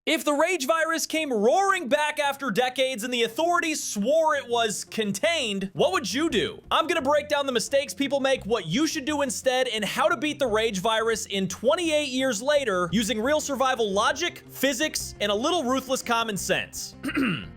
If the rage virus came roaring back after decades and the authorities swore it was contained, what would you do? I'm gonna break down the mistakes people make, what you should do instead, and how to beat the rage virus in 28 years later using real survival logic, physics, and a little ruthless common sense.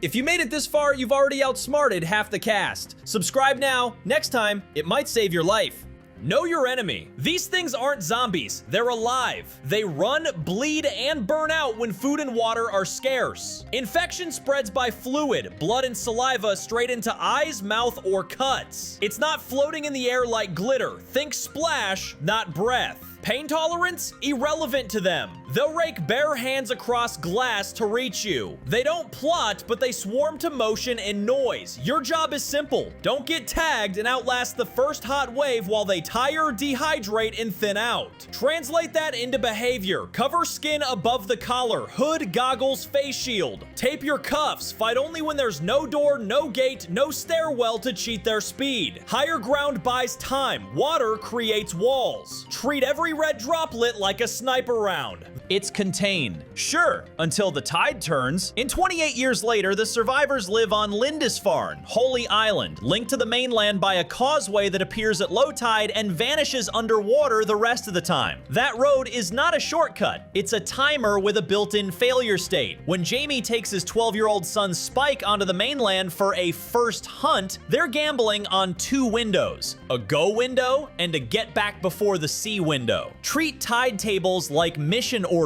If you made it this far, you've already outsmarted half the cast. Subscribe now. Next time, it might save your life. Know your enemy. These things aren't zombies, they're alive. They run, bleed, and burn out when food and water are scarce. Infection spreads by fluid, blood and saliva straight into eyes, mouth, or cuts. It's not floating in the air like glitter. Think splash, not breath. Pain tolerance? Irrelevant to them. They'll rake bare hands across glass to reach you. They don't plot, but they swarm to motion and noise. Your job is simple. Don't get tagged and outlast the first hot wave while they tire, dehydrate, and thin out. Translate that into behavior. Cover skin above the collar, hood, goggles, face shield. Tape your cuffs. Fight only when there's no door, no gate, no stairwell to cheat their speed. Higher ground buys time. Water creates walls. Treat every red droplet like a sniper round. It's contained. Sure, until the tide turns. In 28 years later, the survivors live on Lindisfarne, Holy Island, linked to the mainland by a causeway that appears at low tide and vanishes underwater the rest of the time. That road is not a shortcut. It's a timer with a built-in failure state. When Jamie takes his 12-year-old son Spike onto the mainland for a first hunt, they're gambling on two windows, a go window and a get back before the sea window. Treat tide tables like mission orders.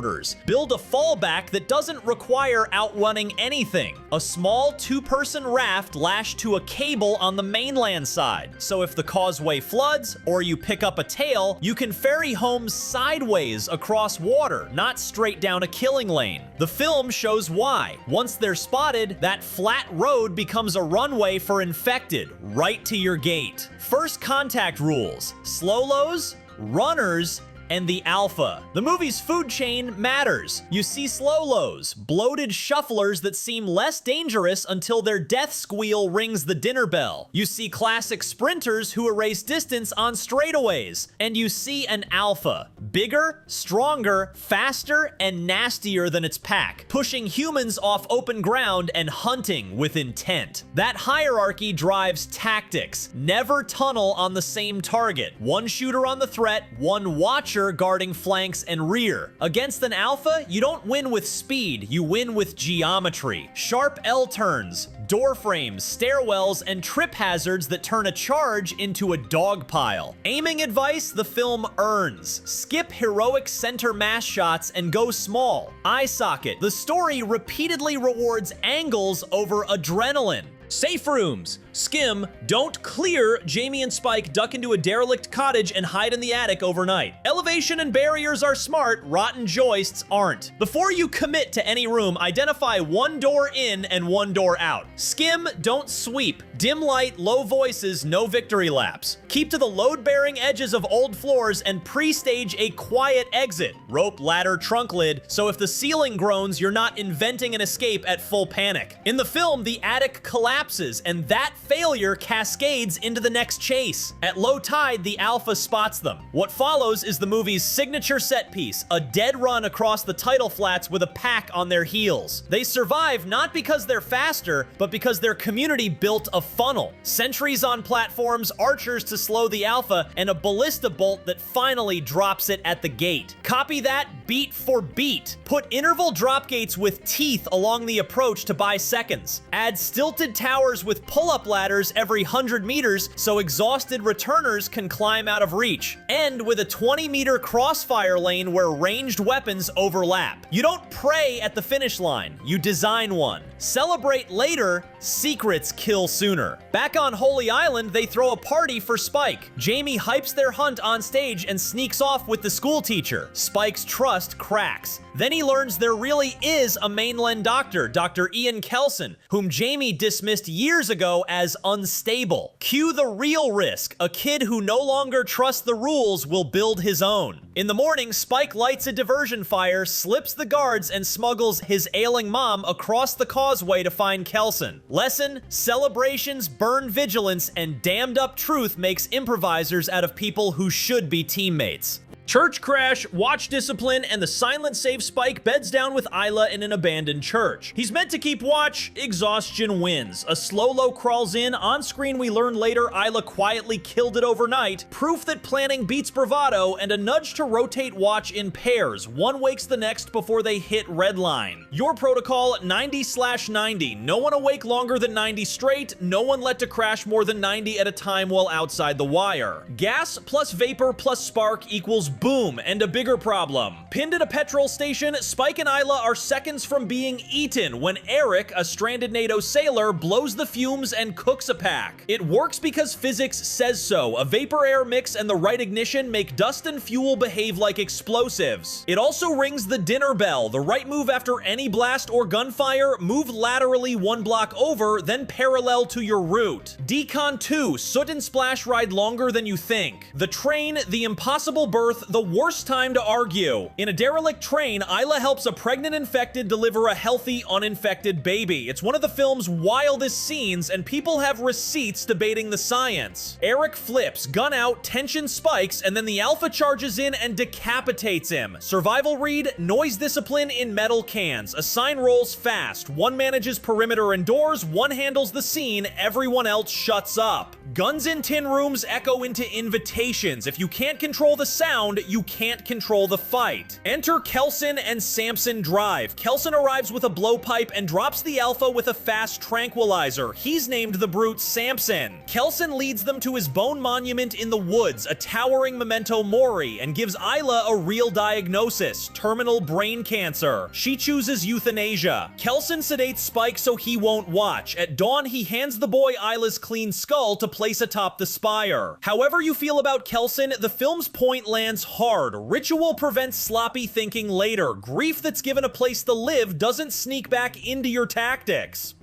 Build a fallback that doesn't require outrunning anything. A small two-person raft lashed to a cable on the mainland side. So if the causeway floods or you pick up a tail, you can ferry home sideways across water, not straight down a killing lane. The film shows why. Once they're spotted, that flat road becomes a runway for infected, right to your gate. First contact rules: slow-lows, runners, and the alpha. The movie's food chain matters. You see slow-lows, bloated shufflers that seem less dangerous until their death squeal rings the dinner bell. You see classic sprinters who erase distance on straightaways. And you see an alpha. Bigger, stronger, faster, and nastier than its pack, pushing humans off open ground and hunting with intent. That hierarchy drives tactics. Never tunnel on the same target. One shooter on the threat, one watcher guarding flanks and rear. Against an alpha, you don't win with speed, you win with geometry. Sharp L turns, door frames, stairwells, and trip hazards that turn a charge into a dog pile. Aiming advice the film earns. Skip heroic center mass shots and go small. Eye socket. The story repeatedly rewards angles over adrenaline. Safe rooms. Skim, don't clear. Jamie and Spike duck into a derelict cottage and hide in the attic overnight. Elevation and barriers are smart, rotten joists aren't. Before you commit to any room, identify one door in and one door out. Skim, don't sweep. Dim light, low voices, no victory laps. Keep to the load-bearing edges of old floors and pre-stage a quiet exit. Rope, ladder, trunk lid, so if the ceiling groans, you're not inventing an escape at full panic. In the film, the attic collapses, and that failure cascades into the next chase. At low tide, the alpha spots them. What follows is the movie's signature set piece, a dead run across the tidal flats with a pack on their heels. They survive not because they're faster, but because their community built a funnel. Sentries on platforms, archers to slow the alpha, and a ballista bolt that finally drops it at the gate. Copy that beat for beat. Put interval drop gates with teeth along the approach to buy seconds. Add stilted towers with pull-up ladders every 100 meters so exhausted returners can climb out of reach. End with a 20-meter crossfire lane where ranged weapons overlap. You don't pray at the finish line, you design one. Celebrate later, secrets kill sooner. Back on Holy Island, they throw a party for Spike. Jamie hypes their hunt on stage and sneaks off with the school teacher. Spike's trust cracks. Then he learns there really is a mainland doctor, Dr. Ian Kelson, whom Jamie dismissed years ago as unstable. Cue the real risk. A kid who no longer trusts the rules will build his own. In the morning, Spike lights a diversion fire, slips the guards, and smuggles his ailing mom across the causeway to find Kelson. Lesson: celebrations burn vigilance, and damned up truth makes improvisers out of people who should be teammates. Church crash, watch discipline, and the silent save Spike beds down with Isla in an abandoned church. He's meant to keep watch, exhaustion wins. A slow-lo crawls in, on screen we learn later Isla quietly killed it overnight, proof that planning beats bravado, and a nudge to rotate watch in pairs. One wakes the next before they hit red line. Your protocol, 90/90. No one awake longer than 90 straight, no one let to crash more than 90 at a time while outside the wire. Gas plus vapor plus spark equals boom, and a bigger problem. Pinned at a petrol station, Spike and Isla are seconds from being eaten when Eric, a stranded NATO sailor, blows the fumes and cooks a pack. It works because physics says so. A vapor-air mix and the right ignition make dust and fuel behave like explosives. It also rings the dinner bell. The right move after any blast or gunfire, move laterally 1 block over, then parallel to your route. Decon 2, soot and splash ride longer than you think. The train, the impossible birth, the worst time to argue. In a derelict train, Isla helps a pregnant infected deliver a healthy, uninfected baby. It's one of the film's wildest scenes, and people have receipts debating the science. Eric flips, gun out, tension spikes, and then the Alpha charges in and decapitates him. Survival read, noise discipline in metal cans. A sign rolls fast. One manages perimeter and doors, one handles the scene, everyone else shuts up. Guns in tin rooms echo into invitations. If you can't control the sound, you can't control the fight. Enter Kelson and Samson drive. Kelson arrives with a blowpipe and drops the Alpha with a fast tranquilizer. He's named the brute Samson. Kelson leads them to his bone monument in the woods, a towering memento mori, and gives Isla a real diagnosis: terminal brain cancer. She chooses euthanasia. Kelson sedates Spike so he won't watch. At dawn, he hands the boy Isla's clean skull to place atop the spire. However you feel about Kelson, the film's point lands hard. Ritual prevents sloppy thinking later. Grief that's given a place to live doesn't sneak back into your tactics.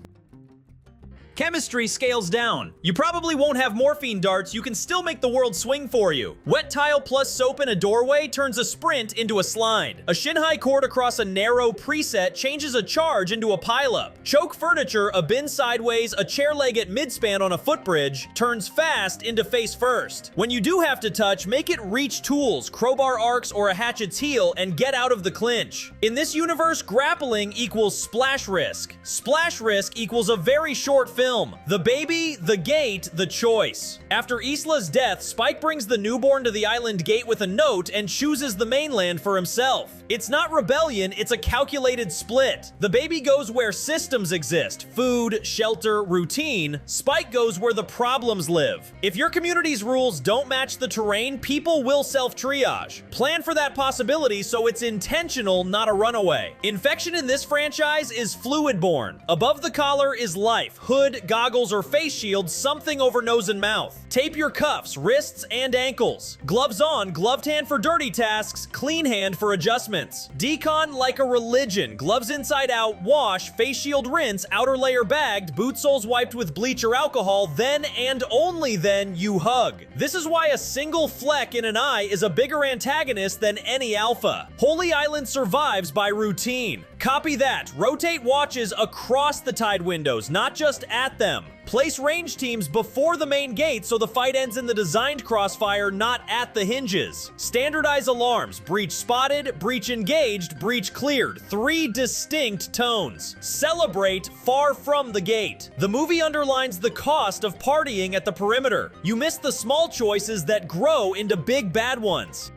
Chemistry scales down. You probably won't have morphine darts, you can still make the world swing for you. Wet tile plus soap in a doorway turns a sprint into a slide. A shin-high cord across a narrow preset changes a charge into a pileup. Choke furniture, a bin sideways, a chair leg at midspan on a footbridge, turns fast into face first. When you do have to touch, make it reach tools, crowbar arcs, or a hatchet's heel, and get out of the clinch. In this universe, grappling equals splash risk. Splash risk equals a very short film. The baby, the gate, the choice. After Isla's death, Spike brings the newborn to the island gate with a note and chooses the mainland for himself. It's not rebellion, it's a calculated split. The baby goes where systems exist: food, shelter, routine. Spike goes where the problems live. If your community's rules don't match the terrain, people will self-triage. Plan for that possibility so it's intentional, not a runaway. Infection in this franchise is fluid-borne. Above the collar is life: hood, goggles, or face shield, something over nose and mouth. Tape your cuffs, wrists, and ankles. Gloves on, gloved hand for dirty tasks, clean hand for adjustments. Decon like a religion. Gloves inside out, wash, face shield rinse, outer layer bagged, boot soles wiped with bleach or alcohol, then and only then you hug. This is why a single fleck in an eye is a bigger antagonist than any Alpha. Holy Island survives by routine. Copy that. Rotate watches across the tide windows, not just at them. Place range teams before the main gate so the fight ends in the designed crossfire, not at the hinges. Standardize alarms: breach spotted, breach engaged, breach cleared. 3 distinct tones. Celebrate far from the gate. The movie underlines the cost of partying at the perimeter. You miss the small choices that grow into big bad ones.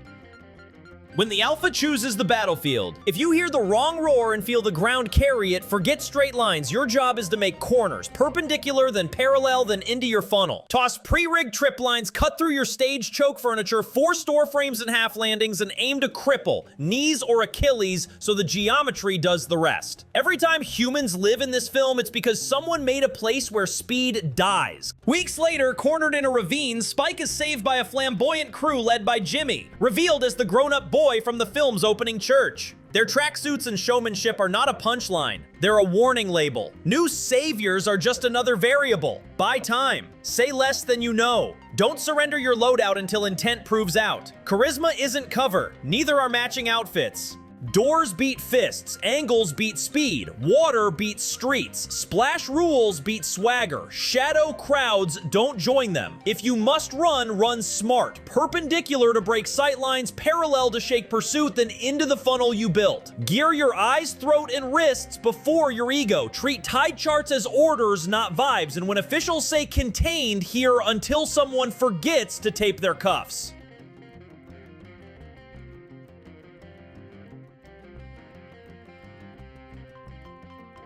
When the Alpha chooses the battlefield, if you hear the wrong roar and feel the ground carry it, forget straight lines. Your job is to make corners, perpendicular, then parallel, then into your funnel. Toss pre-rigged trip lines, cut through your stage choke furniture, force door frames and half landings, and aim to cripple knees or Achilles so the geometry does the rest. Every time humans live in this film, it's because someone made a place where speed dies. Weeks later, cornered in a ravine, Spike is saved by a flamboyant crew led by Jimmy, revealed as the grown-up boy from the film's opening church. Their tracksuits and showmanship are not a punchline, they're a warning label. New saviors are just another variable. Buy time. Say less than you know. Don't surrender your loadout until intent proves out. Charisma isn't cover, neither are matching outfits. Doors beat fists, angles beat speed, water beats streets, splash rules beat swagger, shadow crowds don't join them. If you must run, run smart, perpendicular to break sightlines, parallel to shake pursuit, then into the funnel you built. Gear your eyes, throat, and wrists before your ego. Treat tide charts as orders, not vibes, and when officials say contained, hear until someone forgets to tape their cuffs.